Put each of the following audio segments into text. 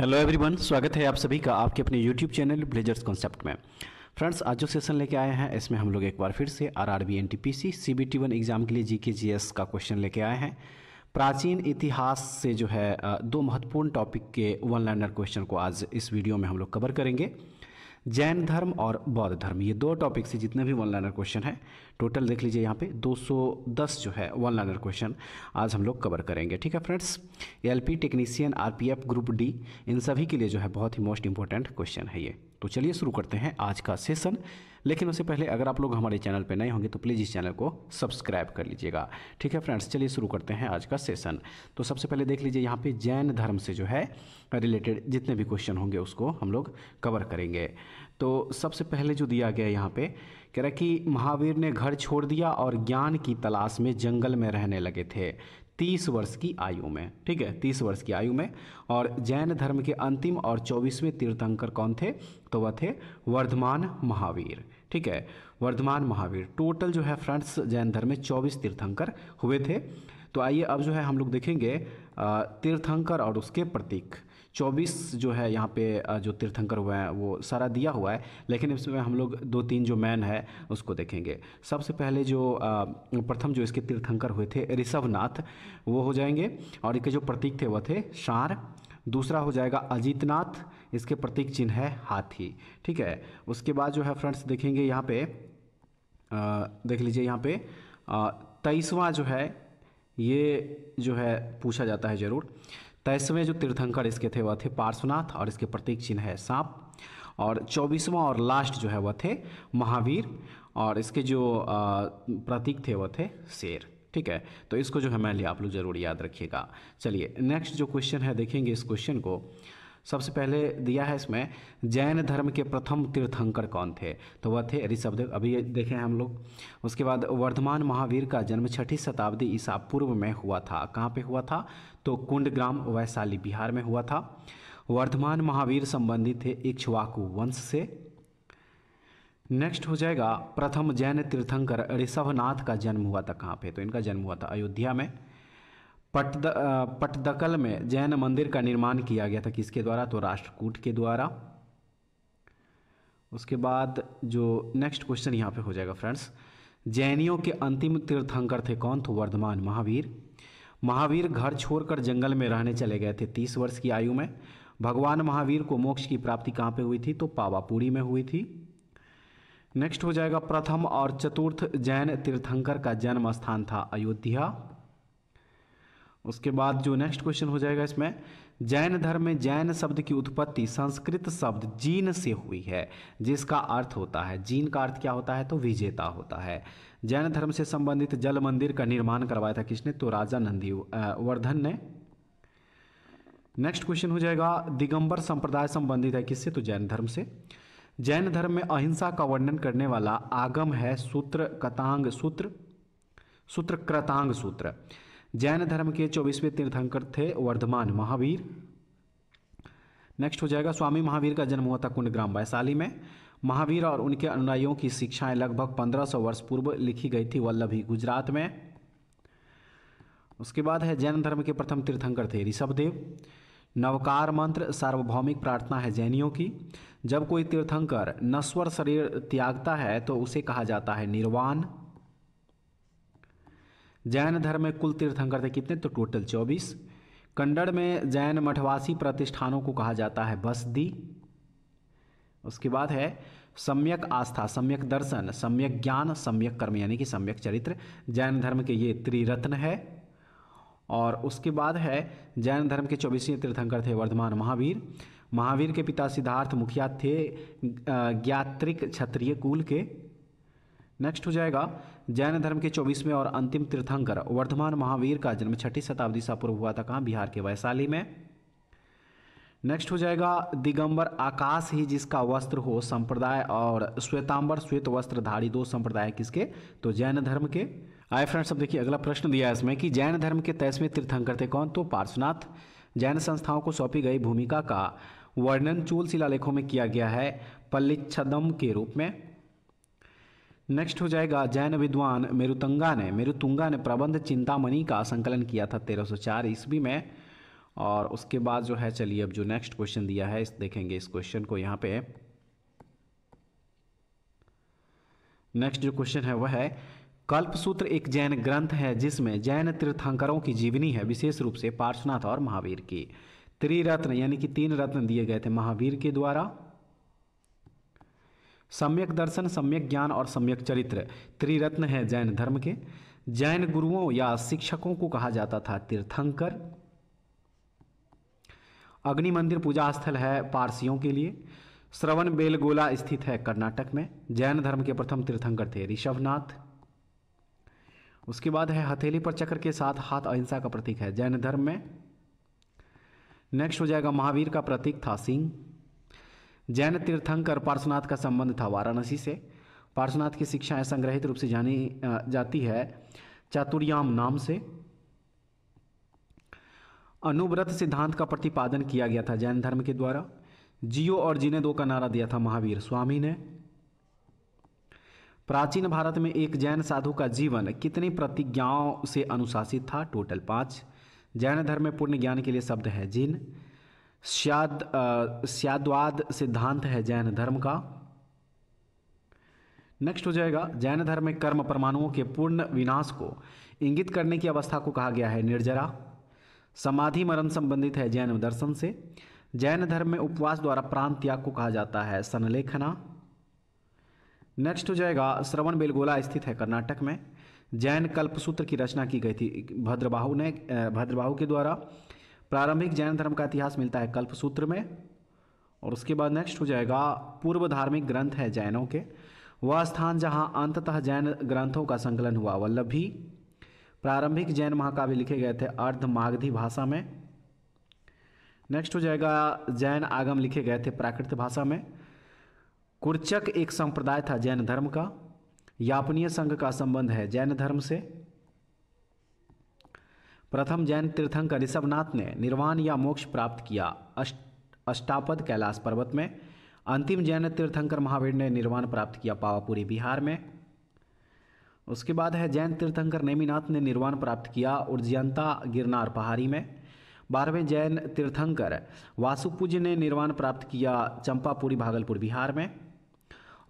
Hello everyone, स्वागत है आप सभी का आपके अपने यूट्यूब चैनल ब्लेजर्स कॉन्सेप्ट में। फ्रेंड्स, आज जो सेशन लेके आए हैं इसमें हम लोग एक बार फिर से आरआरबी एनटीपीसी सीबीटी 1 एग्जाम के लिए जीके जीएस का क्वेश्चन लेके आए हैं। प्राचीन इतिहास से जो है दो महत्वपूर्ण टॉपिक के वन लाइनर क्वेश्चन को आज इस वीडियो में हम लोग कवर करेंगे। जैन धर्म और बौद्ध धर्म, ये दो टॉपिक से जितने भी वन लाइनर क्वेश्चन है, टोटल देख लीजिए यहाँ पे 210 जो है वन लाइनर क्वेश्चन आज हम लोग कवर करेंगे। ठीक है friends, LP technician, RPF, group D, इन सभी के लिए जो है बहुत ही मोस्ट इंपॉर्टेंट क्वेश्चन है ये। तो चलिए शुरू करते हैं आज का सेशन। लेकिन उससे पहले अगर आप लोग हमारे चैनल पर नए होंगे तो प्लीज़ इस चैनल को सब्सक्राइब कर लीजिएगा। ठीक है फ्रेंड्स, चलिए शुरू करते हैं आज का सेशन। तो सबसे पहले देख लीजिए यहाँ पे जैन धर्म से जो है रिलेटेड जितने भी क्वेश्चन होंगे उसको हम लोग कवर करेंगे। तो सबसे पहले जो दिया गया यहाँ पे कह रहा है कि महावीर ने घर छोड़ दिया और ज्ञान की तलाश में जंगल में रहने लगे थे 30 वर्ष की आयु में। ठीक है, 30 वर्ष की आयु में। और जैन धर्म के अंतिम और 24वें तीर्थंकर कौन थे? तो वह थे वर्धमान महावीर। ठीक है, वर्धमान महावीर। टोटल जो है फ्रेंड्स जैन धर्म में 24 तीर्थंकर हुए थे। तो आइए अब जो है हम लोग देखेंगे तीर्थंकर और उसके प्रतीक। 24 जो है यहाँ पे जो तीर्थंकर हुए हैं वो सारा दिया हुआ है, लेकिन इसमें हम लोग 2-3 जो मैन है उसको देखेंगे। सबसे पहले जो प्रथम जो इसके तीर्थंकर हुए थे ऋषभनाथ, वो हो जाएंगे और इनके जो प्रतीक थे वह थे षांड। दूसरा हो जाएगा अजितनाथ, इसके प्रतीक चिन्ह है हाथी। ठीक है, उसके बाद जो है फ्रेंड्स देखेंगे यहाँ पे देख लीजिए यहाँ पे 23वां जो है ये जो है पूछा जाता है जरूर। 23वें जो तीर्थंकर इसके थे वह थे पार्श्वनाथ और इसके प्रतीक चिन्ह है सांप। और 24वां और लास्ट जो है वह थे महावीर और इसके जो प्रतीक थे वह थे शेर। ठीक है, तो इसको जो है मैनली आप लोग जरूर याद रखिएगा। चलिए नेक्स्ट जो क्वेश्चन है देखेंगे इस क्वेश्चन को। सबसे पहले दिया है इसमें जैन धर्म के प्रथम तीर्थंकर कौन थे? तो वह थे ऋषभदेव, अभी ये देखे हैं हम लोग। उसके बाद वर्धमान महावीर का जन्म 6ठी शताब्दी ईसा पूर्व में हुआ था। कहाँ पे हुआ था? तो कुंडग्राम, वैशाली, बिहार में हुआ था। वर्धमान महावीर संबंधित थे इक्ष्वाकु वंश से। नेक्स्ट हो जाएगा प्रथम जैन तीर्थंकर ऋषभनाथ का जन्म हुआ था कहाँ पे? तो इनका जन्म हुआ था अयोध्या में। पटदकल में जैन मंदिर का निर्माण किया गया था किसके द्वारा? तो राष्ट्रकूट के द्वारा। उसके बाद जो नेक्स्ट क्वेश्चन यहाँ पे हो जाएगा फ्रेंड्स, जैनियों के अंतिम तीर्थंकर थे कौन? तो वर्धमान महावीर। महावीर घर छोड़कर जंगल में रहने चले गए थे 30 वर्ष की आयु में। भगवान महावीर को मोक्ष की प्राप्ति कहाँ पे हुई थी? तो पावापुरी में हुई थी। नेक्स्ट हो जाएगा प्रथम और चतुर्थ जैन तीर्थंकर का जन्म स्थान था अयोध्या। उसके बाद जो नेक्स्ट क्वेश्चन हो जाएगा इसमें, जैन धर्म में जैन शब्द की उत्पत्ति संस्कृत शब्द जीन से हुई है, जिसका अर्थ होता है, जीन का अर्थ क्या होता है? तो विजेता होता है। जैन धर्म से संबंधित जल मंदिर का निर्माण करवाया था किसने? तो राजा नंदीवर्धन ने। नेक्स्ट क्वेश्चन हो जाएगा दिगंबर संप्रदाय संबंधित है किससे? तो जैन धर्म से। जैन धर्म में अहिंसा का वर्णन करने वाला आगम है सूत्र कृतांग सूत्र। जैन धर्म के 24वें तीर्थंकर थे वर्धमान महावीर। नेक्स्ट हो जाएगा स्वामी महावीर का जन्म हुआ था कुंडग्राम, वैशाली में। महावीर और उनके अनुयायियों की शिक्षाएं लगभग 1500 वर्ष पूर्व लिखी गई थी वल्लभी, गुजरात में। उसके बाद है जैन धर्म के प्रथम तीर्थंकर थे ऋषभदेव। नवकार मंत्र सार्वभौमिक प्रार्थना है जैनियों की। जब कोई तीर्थंकर नश्वर शरीर त्यागता है तो उसे कहा जाता है निर्वाण। जैन धर्म में कुल तीर्थंकर थे कितने? तो टोटल 24। कन्नड़ में जैन मठवासी प्रतिष्ठानों को कहा जाता है बसदी। उसके बाद है सम्यक आस्था, सम्यक दर्शन, सम्यक ज्ञान, सम्यक कर्म यानी कि सम्यक चरित्र। जैन धर्म के ये त्रिरत्न है। और उसके बाद है जैन धर्म के 24वें तीर्थंकर थे वर्धमान महावीर। महावीर के पिता सिद्धार्थ मुखिया थे ज्ञात्रिक क्षत्रिय कुल के। नेक्स्ट हो जाएगा जैन धर्म के 24वें और अंतिम तीर्थंकर वर्धमान महावीर का जन्म 6ठी शताब्दी ईसा पूर्व हुआ था कहाँ? बिहार के वैशाली में। नेक्स्ट हो जाएगा दिगंबर आकाश ही जिसका वस्त्र हो संप्रदाय और श्वेतांबर श्वेत वस्त्रधारी दो संप्रदाय किसके? तो जैन धर्म के। आए फ्रेंड्स, अब देखिए अगला प्रश्न दिया है इसमें कि जैन धर्म के 23वें तीर्थंकर थे कौन? तो पार्श्वनाथ। जैन संस्थाओं को सौंपी गई भूमिका का वर्णन चूल शिलालेखों में किया गया है पल्लिच्छदम के रूप में। नेक्स्ट हो जाएगा जैन विद्वान मेरुतुंगा ने प्रबंध चिंतामणि का संकलन किया था 1304 ईस्वी में। और उसके बाद जो है चलिए अब जो नेक्स्ट क्वेश्चन दिया है इस देखेंगे इस क्वेश्चन को यहाँ पे। नेक्स्ट जो क्वेश्चन है वह है कल्पसूत्र एक जैन ग्रंथ है जिसमें जैन तीर्थंकरों की जीवनी है, विशेष रूप से पार्श्वनाथ और महावीर की। त्रिरत्न यानी कि 3 रत्न दिए गए थे महावीर के द्वारा। सम्यक दर्शन, सम्यक ज्ञान और सम्यक चरित्र त्रिरत्न है जैन धर्म के। जैन गुरुओं या शिक्षकों को कहा जाता था तीर्थंकर। अग्नि मंदिर पूजा स्थल है पारसियों के लिए। श्रवण बेलगोला स्थित है कर्नाटक में। जैन धर्म के प्रथम तीर्थंकर थे ऋषभनाथ। उसके बाद है हथेली पर चक्र के साथ हाथ अहिंसा का प्रतीक है जैन धर्म में। नेक्स्ट हो जाएगा महावीर का प्रतीक था सिंह। जैन तीर्थंकर पार्श्वनाथ का संबंध था वाराणसी से। पार्श्वनाथ की शिक्षाएं संग्रहित रूप से जानी जाती है चातुर्याम नाम से। अनुव्रत सिद्धांत का प्रतिपादन किया गया था जैन धर्म के द्वारा। जियो और जीने दो का नारा दिया था महावीर स्वामी ने। प्राचीन भारत में एक जैन साधु का जीवन कितनी प्रतिज्ञाओं से अनुशासित था? टोटल 5। जैन धर्म में पूर्ण ज्ञान के लिए शब्द है जिन। स्याद्वाद सिद्धांत है जैन धर्म का। नेक्स्ट हो जाएगा जैन धर्म में कर्म परमाणुओं के पूर्ण विनाश को इंगित करने की अवस्था को कहा गया है निर्जरा। समाधि मरण संबंधित है जैन दर्शन से। जैन धर्म में उपवास द्वारा प्राण त्याग को कहा जाता है संलेखना। नेक्स्ट हो जाएगा श्रवण बेलगोला स्थित है कर्नाटक में। जैन कल्पसूत्र की रचना की गई थी भद्रबाहु के द्वारा। प्रारंभिक जैन धर्म का इतिहास मिलता है कल्पसूत्र में। और उसके बाद नेक्स्ट हो जाएगा पूर्व धार्मिक ग्रंथ है जैनों के। वह स्थान जहां अंततः जैन ग्रंथों का संकलन हुआ वल्लभी। प्रारंभिक जैन महाकाव्य लिखे गए थे अर्ध मागधी भाषा में। नेक्स्ट हो जाएगा जैन आगम लिखे गए थे प्राकृत भाषा में। कुर्चक एक संप्रदाय था जैन धर्म का। यापनीय संघ का संबंध है जैन धर्म से। प्रथम जैन तीर्थंकर ऋषभनाथ ने निर्वाण या मोक्ष प्राप्त किया अष्टापद कैलाश पर्वत में। अंतिम जैन तीर्थंकर महावीर ने निर्वाण प्राप्त किया पावापुरी बिहार में। उसके बाद है जैन तीर्थंकर नेमिनाथ ने निर्वाण प्राप्त किया उज्जैनता गिरनार पहाड़ी में। 12वें जैन तीर्थंकर वासुपूज्य ने निर्वाण प्राप्त किया चंपापुरी भागलपुर बिहार में।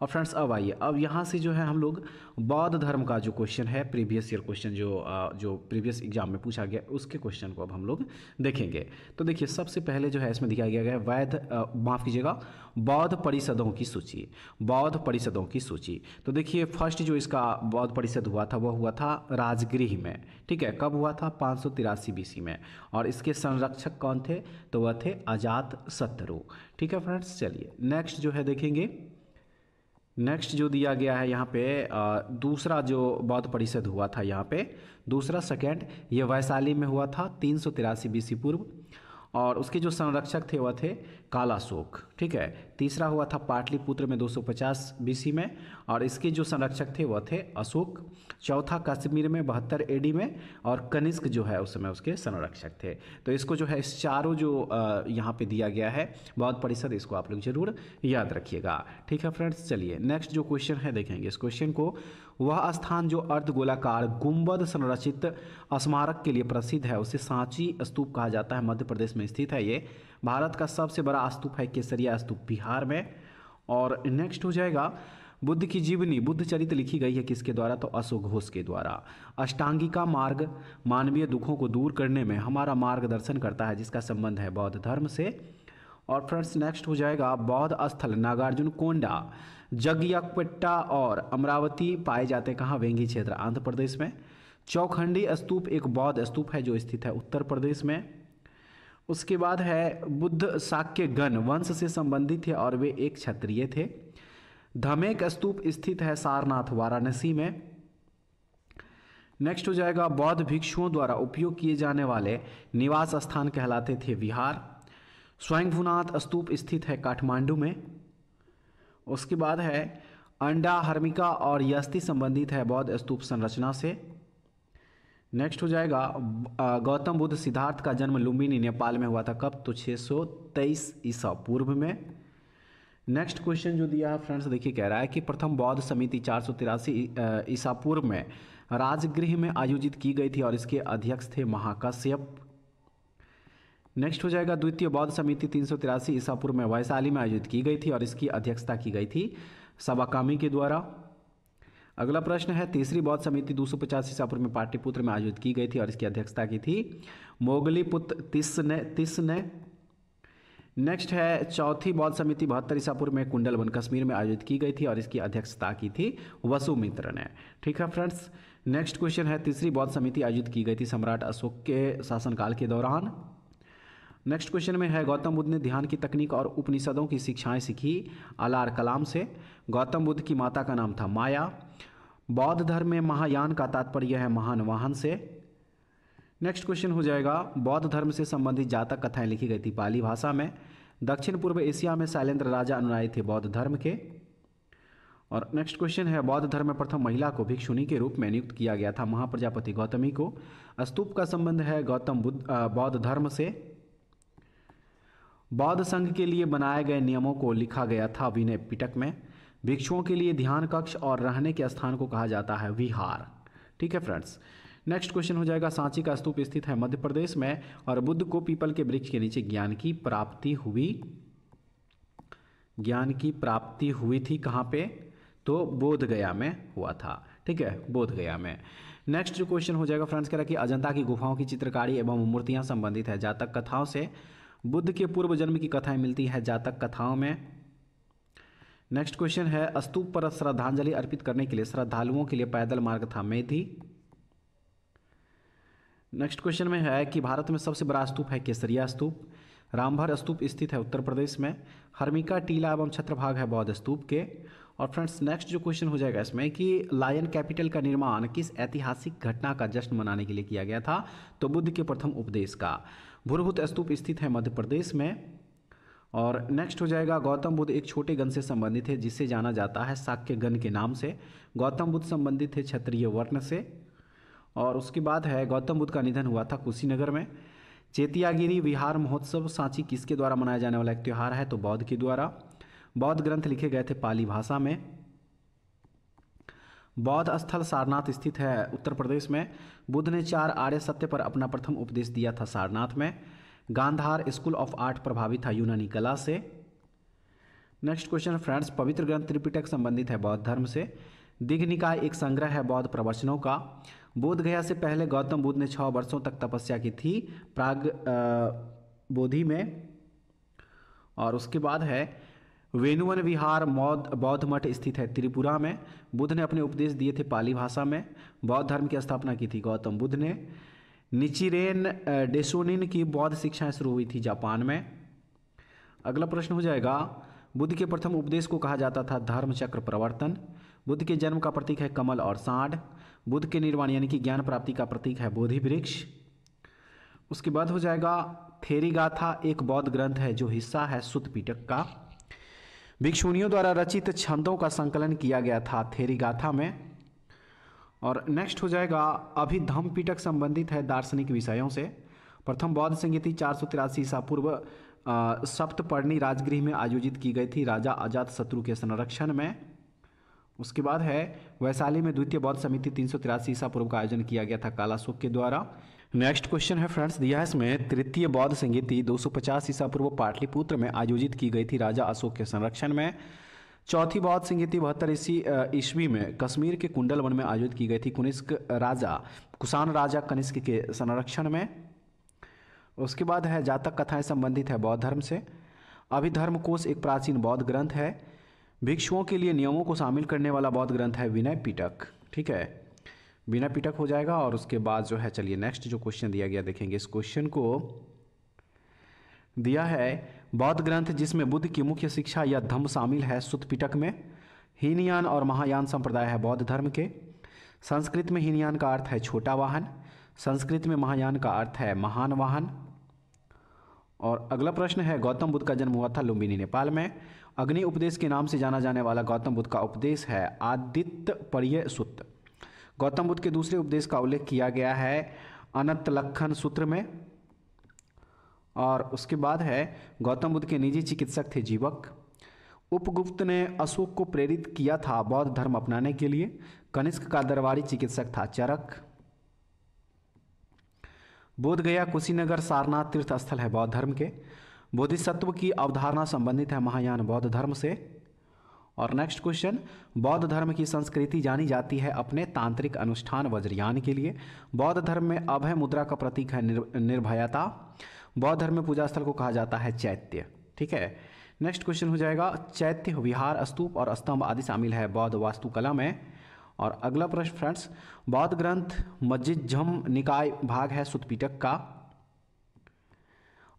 और फ्रेंड्स अब आइए अब यहाँ से जो है हम लोग बौद्ध धर्म का जो क्वेश्चन है प्रीवियस ईयर क्वेश्चन जो प्रीवियस एग्जाम में पूछा गया उसके क्वेश्चन को अब हम लोग देखेंगे। तो देखिए सबसे पहले जो है इसमें दिखाया गया है माफ़ कीजिएगा बौद्ध परिषदों की सूची। बौद्ध परिषदों की सूची तो देखिए फर्स्ट जो इसका बौद्ध परिषद हुआ था वह हुआ था राजगृह में। ठीक है, कब हुआ था? 583 BC में। और इसके संरक्षक कौन थे? तो वह थे अजात शत्रु। ठीक है फ्रेंड्स, चलिए नेक्स्ट जो है देखेंगे। नेक्स्ट जो दिया गया है यहाँ पे दूसरा जो बौद्ध परिषद हुआ था यहाँ पे दूसरा सेकेंड ये वैशाली में हुआ था 383 BC पूर्व। और उसके जो संरक्षक थे वह थे कालाशोक। ठीक है, तीसरा हुआ था पाटलिपुत्र में 250 BC में। और इसके जो संरक्षक थे वह थे अशोक। चौथा कश्मीर में 72 AD में। और कनिष्क जो है उस समय उसके संरक्षक थे। तो इसको जो है इस चारों जो यहाँ पे दिया गया है बौद्ध परिषद इसको आप लोग जरूर याद रखिएगा। ठीक है फ्रेंड्स, चलिए नेक्स्ट जो क्वेश्चन है देखेंगे इस क्वेश्चन को। वह स्थान जो अर्धगोलाकार गुंबद संरचित स्मारक के लिए प्रसिद्ध है उसे सांची स्तूप कहा जाता है। मध्य प्रदेश में स्थित है ये। भारत का सबसे बड़ा स्तूप है केसरिया स्तूप बिहार में। और नेक्स्ट हो जाएगा बुद्ध की जीवनी बुद्ध चरित्र लिखी गई है किसके द्वारा? तो अशोक घोष के द्वारा। अष्टांगिका मार्ग मानवीय दुखों को दूर करने में हमारा मार्गदर्शन करता है जिसका संबंध है बौद्ध धर्म से। और फ्रेंड्स नेक्स्ट हो जाएगा बौद्ध स्थल नागार्जुन कोंडा जगयकपेट्टा और अमरावती पाए जाते कहाँ? वेंगी क्षेत्र आंध्र प्रदेश में। चौखंडी स्तूप एक बौद्ध स्तूप है जो स्थित है उत्तर प्रदेश में। उसके बाद है बुद्ध शाक्य गण वंश से संबंधित थे और वे एक क्षत्रिय थे। धमेक स्तूप स्थित है सारनाथ वाराणसी में। नेक्स्ट हो जाएगा बौद्ध भिक्षुओं द्वारा उपयोग किए जाने वाले निवास स्थान कहलाते थे विहार। स्वयंभूनाथ स्तूप स्थित है काठमांडू में। उसके बाद है अंडा हर्मिका और यस्ती संबंधित है बौद्ध स्तूप संरचना से। नेक्स्ट हो जाएगा गौतम बुद्ध सिद्धार्थ का जन्म लुम्बिनी नेपाल में हुआ था। कब? तो 623 ईसा पूर्व में। नेक्स्ट क्वेश्चन जो दिया है फ्रेंड्स देखिए कह रहा है कि प्रथम बौद्ध समिति 483 ईसा पूर्व में राजगृह में आयोजित की गई थी और इसके अध्यक्ष थे महाकश्यप। नेक्स्ट हो जाएगा द्वितीय बौद्ध समिति 383 ईसा पूर्व में वैशाली में आयोजित की गई थी और इसकी अध्यक्षता की गई थी सवाकामी के द्वारा। अगला प्रश्न है तीसरी बौद्ध समिति 250 ईसा पूर्व में पाटलिपुत्र में आयोजित की गई थी और इसकी अध्यक्षता की थी मोगलीपुत्र तिस ने। नेक्स्ट है चौथी बौद्ध समिति 72 ईसा पूर्व में कुंडलवन कश्मीर में आयोजित की गई थी और इसकी अध्यक्षता की थी वसुमित्र ने। ठीक है फ्रेंड्स, नेक्स्ट क्वेश्चन है तीसरी बौद्ध समिति आयोजित की गई थी सम्राट अशोक के शासनकाल के दौरान। नेक्स्ट क्वेश्चन में है गौतम बुद्ध ने ध्यान की तकनीक और उपनिषदों की शिक्षाएं सीखी अलार कलाम से। गौतम बुद्ध की माता का नाम था माया। बौद्ध धर्म में महायान का तात्पर्य है महान वाहन से। नेक्स्ट क्वेश्चन हो जाएगा बौद्ध धर्म से संबंधित जातक कथाएं लिखी गई थी पाली भाषा में। दक्षिण पूर्व एशिया में शैलेंद्र राजा अनुयायी थे बौद्ध धर्म के। और नेक्स्ट क्वेश्चन है बौद्ध धर्म में प्रथम महिला को भिक्षुणी के रूप में नियुक्त किया गया था महाप्रजापति गौतमी को। स्तूप का संबंध है गौतम बुद्ध बौद्ध धर्म से। बौद्ध संघ के लिए बनाए गए नियमों को लिखा गया था विनय पिटक में। भिक्षुओं के लिए ध्यान कक्ष और रहने के स्थान को कहा जाता है विहार। ठीक है फ्रेंड्स, नेक्स्ट क्वेश्चन हो जाएगा सांची का स्तूप स्थित है मध्य प्रदेश में और बुद्ध को पीपल के वृक्ष के नीचे ज्ञान की प्राप्ति हुई थी कहाँ पे, तो बोध गया में हुआ था। ठीक है, बोध गया में। नेक्स्ट जो क्वेश्चन हो जाएगा फ्रेंड्स कह रहा है कि अजंता की गुफाओं की चित्रकारी एवं मूर्तियां संबंधित है जातक कथाओं से। बुद्ध के पूर्व जन्म की कथाएं मिलती है जातक कथाओं में। नेक्स्ट क्वेश्चन है स्तूप पर श्रद्धांजलि अर्पित करने के लिए श्रद्धालुओं के लिए पैदल मार्ग था मेधी। नेक्स्ट क्वेश्चन में है कि भारत में सबसे बड़ा स्तूप है केसरिया स्तूप। रामभर स्तूप स्थित है उत्तर प्रदेश में। हर्मिका टीला एवं छत्रभाग है बौद्ध स्तूप के। और फ्रेंड्स नेक्स्ट जो क्वेश्चन हो जाएगा इसमें कि लायन कैपिटल का निर्माण किस ऐतिहासिक घटना का जश्न मनाने के लिए किया गया था, तो बुद्ध के प्रथम उपदेश का। भूरभूत स्तूप स्थित है मध्य प्रदेश में। और नेक्स्ट हो जाएगा गौतम बुद्ध एक छोटे गण से संबंधित है जिसे जाना जाता है शाक्य गण के नाम से। गौतम बुद्ध संबंधित थे क्षत्रिय वर्ण से। और उसके बाद है गौतम बुद्ध का निधन हुआ था कुशीनगर में। चेतियागिरी विहार महोत्सव सांची किसके द्वारा मनाया जाने वाला एक त्यौहार है, तो बौद्ध के द्वारा। बौद्ध ग्रंथ लिखे गए थे पाली भाषा में। बौद्ध स्थल सारनाथ स्थित है उत्तर प्रदेश में। बुद्ध ने 4 आर्य सत्य पर अपना प्रथम उपदेश दिया था सारनाथ में। गांधार स्कूल ऑफ आर्ट प्रभावित था यूनानी कला से। नेक्स्ट क्वेश्चन फ्रेंड्स पवित्र ग्रंथ त्रिपिटक संबंधित है बौद्ध धर्म से। दिघ निकाय एक संग्रह है बौद्ध प्रवचनों का। बोध गया से पहले गौतम बुद्ध ने 6 वर्षों तक तपस्या की थी प्राग बोधि में। और उसके बाद है वेणुवन विहार बौद्ध मठ स्थित है त्रिपुरा में। बुद्ध ने अपने उपदेश दिए थे पाली भाषा में। बौद्ध धर्म की स्थापना की थी गौतम बुद्ध ने। निचिरेन डेसोनिन की बौद्ध शिक्षाएं शुरू हुई थी जापान में। अगला प्रश्न हो जाएगा बुद्ध के प्रथम उपदेश को कहा जाता था धर्म चक्र प्रवर्तन। बुद्ध के जन्म का प्रतीक है कमल और सांड। बुद्ध के निर्वाण यानी कि ज्ञान प्राप्ति का प्रतीक है बोधि वृक्ष। उसके बाद हो जाएगा थेरीगाथा एक बौद्ध ग्रंथ है जो हिस्सा है सुत्त पिटक का। भिक्षुणियों द्वारा रचित छंदों का संकलन किया गया था थेरीगाथा में। और नेक्स्ट हो जाएगा अभिधम्म पिटक संबंधित है दार्शनिक विषयों से। प्रथम बौद्ध संगीति 483 ईसा पूर्व सप्तपर्णी राजगृह में आयोजित की गई थी राजा अजातशत्रु के संरक्षण में। उसके बाद है वैशाली में द्वितीय बौद्ध समिति 383 ईसा पूर्व का आयोजन किया गया था कालाशोक के द्वारा। नेक्स्ट क्वेश्चन है फ्रेंड्स दिया है इसमें तृतीय बौद्ध संगीति 250 ईसा पूर्व पाटलिपुत्र में आयोजित की गई थी राजा अशोक के संरक्षण में। चौथी बौद्ध संगीति 72 ईस्वी में कश्मीर के कुंडलवन में आयोजित की गई थी कुषाण राजा कनिष्क के संरक्षण में। उसके बाद है जातक कथाएं संबंधित है बौद्ध धर्म से। अभिधर्म कोश एक प्राचीन बौद्ध ग्रंथ है। भिक्षुओं के लिए नियमों को शामिल करने वाला बौद्ध ग्रंथ है विनय पिटक। ठीक है, विनय पिटक हो जाएगा। और उसके बाद जो है चलिए नेक्स्ट जो क्वेश्चन दिया गया देखेंगे। इस क्वेश्चन को दिया है बौद्ध ग्रंथ जिसमें बुद्ध की मुख्य शिक्षा या धम्म शामिल है सुत्त पिटक में। हीनयान और महायान संप्रदाय है बौद्ध धर्म के। संस्कृत में हीनयान का अर्थ है छोटा वाहन। संस्कृत में महायान का अर्थ है महान वाहन। और अगला प्रश्न है गौतम बुद्ध का जन्म हुआ था लुम्बिनी नेपाल में। अग्नि उपदेश के नाम से जाना जाने वाला गौतम बुद्ध का उपदेश है आदित्य पर्य सुत्त। गौतम बुद्ध के दूसरे उपदेश का उल्लेख किया गया है अनंतलक्षण सूत्र में। और उसके बाद है गौतम बुद्ध के निजी चिकित्सक थे जीवक। उपगुप्त ने अशोक को प्रेरित किया था बौद्ध धर्म अपनाने के लिए। कनिष्क का दरबारी चिकित्सक था चरक। बोध गया, कुशीनगर, सारनाथ तीर्थ स्थल है बौद्ध धर्म के। बोधिसत्व की अवधारणा संबंधित है महायान बौद्ध धर्म से। और नेक्स्ट क्वेश्चन, बौद्ध धर्म की संस्कृति जानी जाती है अपने तांत्रिक अनुष्ठान वज्रयान के लिए। बौद्ध धर्म में अभय मुद्रा का प्रतीक है निर्भयता। बौद्ध धर्म में पूजा स्थल को कहा जाता है चैत्य। ठीक है, नेक्स्ट क्वेश्चन हो जाएगा, चैत्य, विहार, स्तूप और स्तंभ आदि शामिल है बौद्ध वास्तुकला में। और अगला प्रश्न फ्रेंड्स, बौद्ध ग्रंथ मज्जिझम निकाय भाग है सुत्त पिटक का।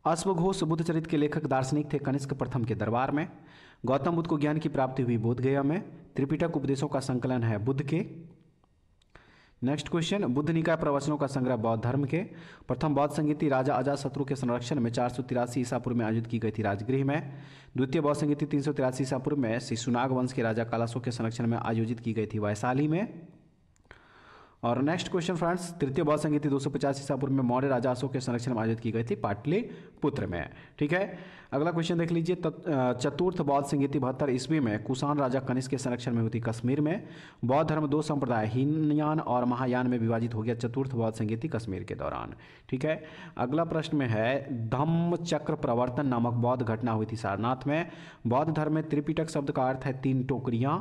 अश्वघोष बुद्ध चरित्र के लेखक दार्शनिक थे कनिष्क प्रथम के दरबार में। गौतम बुद्ध को ज्ञान की प्राप्ति हुई बोध गया में। त्रिपिटक उपदेशों का संकलन है बुद्ध के। नेक्स्ट क्वेश्चन, बुद्ध निकाय प्रवचनों का संग्रह बौद्ध धर्म के। प्रथम बौद्ध संगीति राजा अजातशत्रु के संरक्षण में 483 ईसा पूर्व में आयोजित की गई थी राजगृह में। द्वितीय बौद्ध संगीति 383 ईसा पूर्व में शिशुनाग वंश के राजा कालाशोक के संरक्षण में आयोजित की गई थी वैशाली में। और नेक्स्ट क्वेश्चन फ्रेंड्स, तृतीय बौद्ध संगीति 250 ईसा पूर्व में मौर्य राजा अशोक के संरक्षण में आयोजित की गई थी पाटलिपुत्र में। ठीक है, अगला क्वेश्चन देख लीजिए, चतुर्थ बौद्ध संगीति 72 ईस्वी में कुषाण राजा कनिष्क के संरक्षण में हुई थी कश्मीर में। बौद्ध धर्म दो संप्रदाय हीनयान और महायान में विभाजित हो गया चतुर्थ बौद्ध संगीति कश्मीर के दौरान। ठीक है, अगला प्रश्न में है, धम्म चक्र प्रवर्तन नामक बौद्ध घटना हुई थी सारनाथ में। बौद्ध धर्म में त्रिपिटक शब्द का अर्थ है 3 टोकरियां।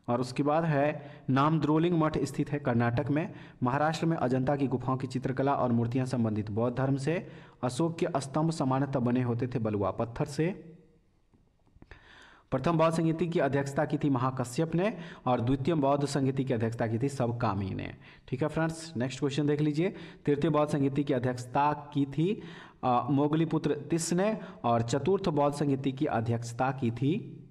और उसके बाद है, नामद्रोलिंग मठ स्थित है कर्नाटक में। महाराष्ट्र में अजंता की गुफाओं की चित्रकला और मूर्तियां संबंधित बौद्ध धर्म से। अशोक के स्तंभ सामान्यतः बने होते थे बलुआ पत्थर से। प्रथम बौद्ध संगीति की अध्यक्षता की थी महाकश्यप ने और द्वितीय बौद्ध संगीति की अध्यक्षता की थी सबकामी ने। ठीक है फ्रेंड्स, नेक्स्ट क्वेश्चन देख लीजिए, तृतीय बौद्ध संगीति की अध्यक्षता की थी मोगलीपुत्र तिस ने और चतुर्थ बौद्ध संगीति की अध्यक्षता की थी,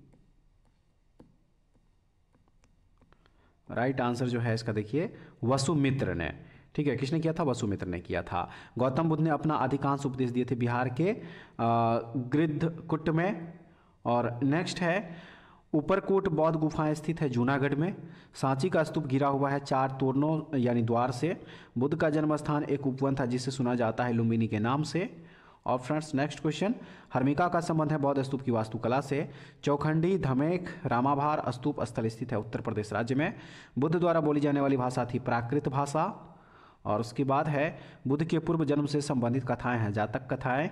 राइट आंसर जो है इसका देखिए, वसुमित्र ने। ठीक है, किसने किया था? वसुमित्र ने किया था। गौतम बुद्ध ने अपना अधिकांश उपदेश दिए थे बिहार के गृद्धकुट में। और नेक्स्ट है, ऊपरकोट बौद्ध गुफाएं स्थित है जूनागढ़ में। सांची का स्तूप घिरा हुआ है 4 तोरणों यानी द्वार से। बुद्ध का जन्म स्थान एक उपवन था जिसे सुना जाता है लुम्बिनी के नाम से। और फ्रेंड्स नेक्स्ट क्वेश्चन, हर्मिका का संबंध है बौद्ध स्तूप की वास्तुकला से। चौखंडी धमेख रामाभार स्तूप स्थल स्थित है उत्तर प्रदेश राज्य में। बुद्ध द्वारा बोली जाने वाली भाषा थी प्राकृत भाषा। और उसके बाद है, बुद्ध के पूर्व जन्म से संबंधित कथाएं हैं जातक कथाएं।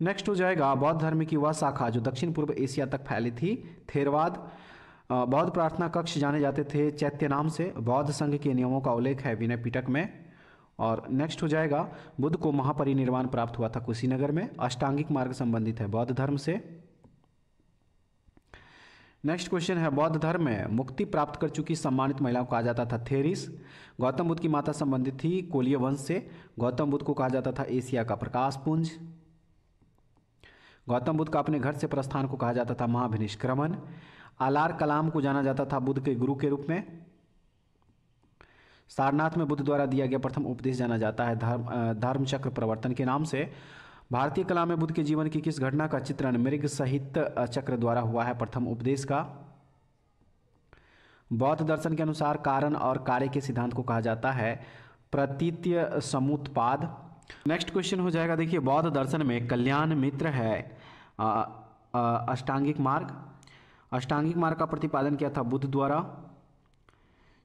नेक्स्ट हो जाएगा, बौद्ध धर्म की वह शाखा जो दक्षिण पूर्व एशिया तक फैली थी थेरवाद। बौद्ध प्रार्थना कक्ष जाने जाते थे चैत्य नाम से। बौद्ध संघ के नियमों का उल्लेख है विनय पिटक में। और नेक्स्ट हो जाएगा, बुद्ध को महापरिनिर्वाण प्राप्त हुआ था कुशीनगर में। अष्टांगिक मार्ग संबंधित है बौद्ध धर्म से। नेक्स्ट क्वेश्चन है, बौद्ध धर्म में मुक्ति प्राप्त कर चुकी सम्मानित महिलाओं को कहा जाता था थेरिस। गौतम बुद्ध की माता संबंधित थी कोलिय वंश से। गौतम बुद्ध को कहा जाता था एशिया का प्रकाश पुंज। गौतम बुद्ध का अपने घर से प्रस्थान को कहा जाता था महाभिनिष्क्रमण। आलार कलाम को जाना जाता था बुद्ध के गुरु के रूप में। सारनाथ में बुद्ध द्वारा दिया गया प्रथम उपदेश जाना जाता है धर्म चक्र प्रवर्तन के नाम से। भारतीय कला में बुद्ध के जीवन की किस घटना का चित्रण मृग सहित चक्र द्वारा हुआ है प्रथम उपदेश का? बौद्ध दर्शन के अनुसार कारण और कार्य के सिद्धांत को कहा जाता है प्रतीत्य समुत्पाद। नेक्स्ट क्वेश्चन हो जाएगा, देखिए, बौद्ध दर्शन में कल्याण मित्र है अष्टांगिक मार्ग। अष्टांगिक मार्ग का प्रतिपादन किया था बुद्ध द्वारा।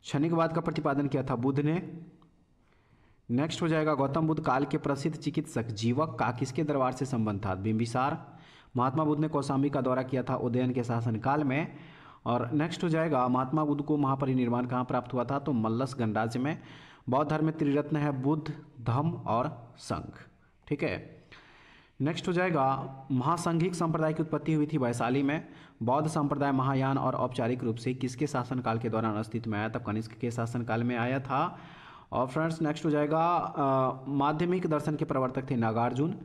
क्षणिकवाद का प्रतिपादन किया था बुद्ध ने। नेक्स्ट हो जाएगा, गौतम बुद्ध काल के प्रसिद्ध चिकित्सक जीवक का किसके दरबार से संबंध था? बिंबिसार। महात्मा बुद्ध ने कौशाम्बी का दौरा किया था उदयन के शासनकाल में। और नेक्स्ट हो जाएगा, महात्मा बुद्ध को महापरिनिर्वाण कहाँ प्राप्त हुआ था? तो मल्लस गणराज्य में। बौद्ध धर्म में त्रिरत्न है बुद्ध, धम्म और संघ। ठीक है, नेक्स्ट हो जाएगा, महासंघिक संप्रदाय की उत्पत्ति हुई थी वैशाली में। बौद्ध संप्रदाय महायान और औपचारिक रूप से किसके शासनकाल के दौरान अस्तित्व में आया? तब कनिष्क के शासनकाल में आया था। और फ्रेंड्स नेक्स्ट हो जाएगा, माध्यमिक दर्शन के प्रवर्तक थे नागार्जुन।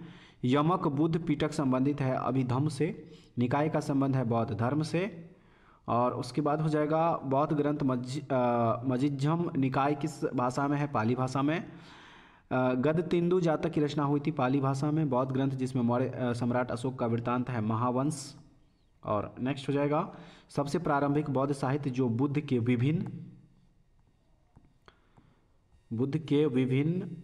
यमक बुद्ध पीटक संबंधित है अभिधम्म से। निकाय का संबंध है बौद्ध धर्म से। और उसके बाद हो जाएगा, बौद्ध ग्रंथ मज्जिझम निकाय किस भाषा में है? पाली भाषा में। गद तिंदु जातक की रचना हुई थी पाली भाषा में। बौद्ध ग्रंथ जिसमें मौर्य सम्राट अशोक का वृत्तांत है महावंश। और नेक्स्ट हो जाएगा, सबसे प्रारंभिक बौद्ध साहित्य जो बुद्ध के विभिन्न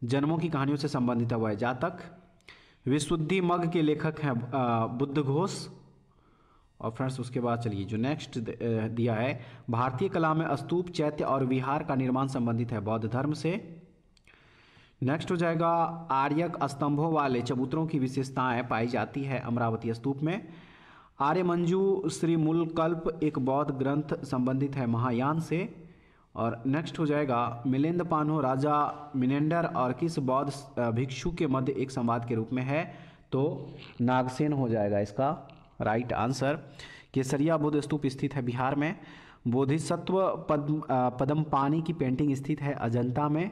जन्मों की कहानियों से संबंधित है वह जातक। विशुद्धि मग के लेखक हैं बुद्ध घोष। और फ्रेंड्स उसके बाद चलिए जो नेक्स्ट दिया है, भारतीय कला में स्तूप, चैत्य और विहार का निर्माण संबंधित है बौद्ध धर्म से। नेक्स्ट हो जाएगा, आर्यक स्तंभों वाले चबूतरों की विशेषताएं पाई जाती है अमरावती स्तूप में। आर्यमंजू श्रीमूलकल्प एक बौद्ध ग्रंथ संबंधित है महायान से। और नेक्स्ट हो जाएगा, मिलिंद पान्हो राजा मिनेंडर और किस बौद्ध भिक्षु के मध्य एक संवाद के रूप में है, तो नागसेन हो जाएगा इसका राइट आंसर। केसरिया बुद्ध स्तूप स्थित है बिहार में। बोधिसत्व पद्मपानी की पेंटिंग स्थित है अजंता में।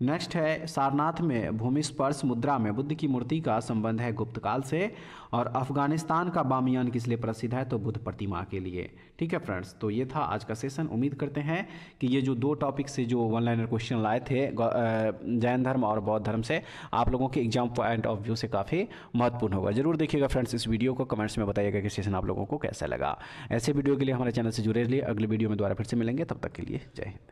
नेक्स्ट है, सारनाथ में भूमि स्पर्श मुद्रा में बुद्ध की मूर्ति का संबंध है गुप्त काल से। और अफगानिस्तान का बामियान किस लिए प्रसिद्ध है, तो बुद्ध प्रतिमा के लिए। ठीक है फ्रेंड्स, तो ये था आज का सेशन। उम्मीद करते हैं कि ये जो 2 टॉपिक से जो 1 लाइनर क्वेश्चन लाए थे जैन धर्म और बौद्ध धर्म से, आप लोगों के एग्जाम पॉइंट ऑफ व्यू से काफ़ी महत्वपूर्ण होगा। जरूर देखिएगा फ्रेंड्स इस वीडियो को, कमेंट्स में बताइएगा कि सेशन आप लोगों को कैसा लगा। ऐसे वीडियो के लिए हमारे चैनल से जुड़े रहिए। अगले वीडियो में दोबारा फिर से मिलेंगे, तब तक के लिए जय हिंद।